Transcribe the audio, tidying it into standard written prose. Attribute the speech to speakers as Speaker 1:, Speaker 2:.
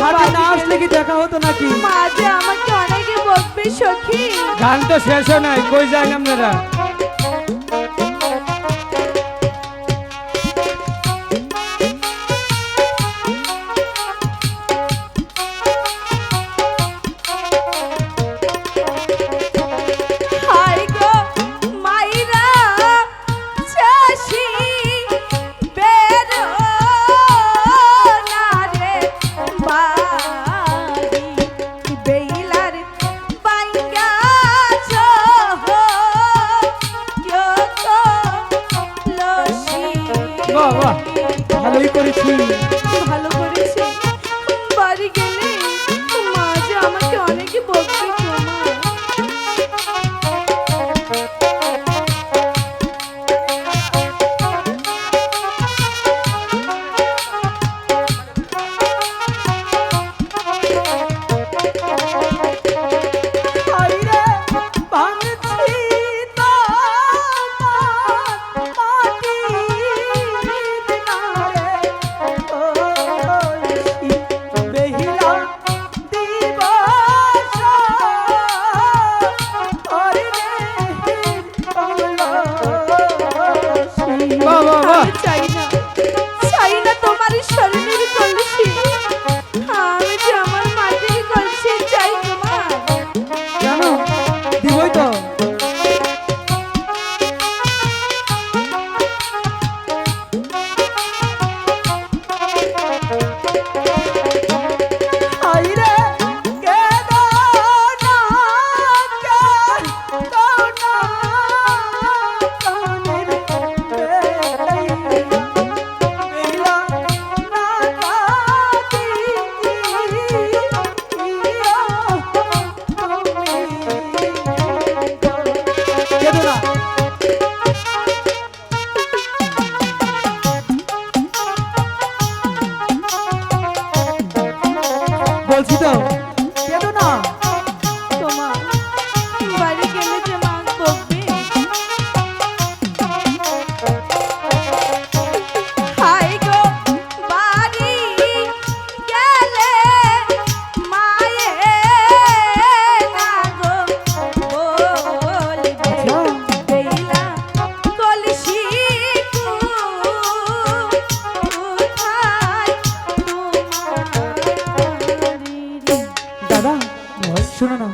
Speaker 1: হাটে না আসলে কি দেখা হতো নাকি?
Speaker 2: মা যে আমাকে অনেকে বকবে সখী।
Speaker 1: গান তো শেষ হয় নাই, কই যান আপনারা?
Speaker 2: হায় গো মাইরা চাষি বেরো না রে বাড়ি বেইলার বাইঙ্গা চহ লসি।
Speaker 1: বাহ বাহ, ভালোই করেছি।
Speaker 2: ভালো করেছি। বাড়ি গেলে মা যে আমাকে অনেকে বকবে গো মা।
Speaker 1: হাইরে ভাঙছি তোমার মাটির নারে, কলসি বেহিলা দিবস কলসি। বাহ বাহ বাহ।
Speaker 2: আমি চাই না তোমার শরীরের কলসি। আমি যে আমার মাটির কলসি চাই তোমার।
Speaker 1: জানো দিবই তো। হাইরে কেদো না, কেদো না, কানের বেলা না কাঁদি, কেদো না। বলছি তো, কেদো না।
Speaker 2: তোমার বাড়ি গেলে যে মা বকবে। হায় গো বাড়ি গেলে মায়ে না গো বলবে বেইলা কলসি কোথায় তোমার।
Speaker 1: দাদা শোনো না।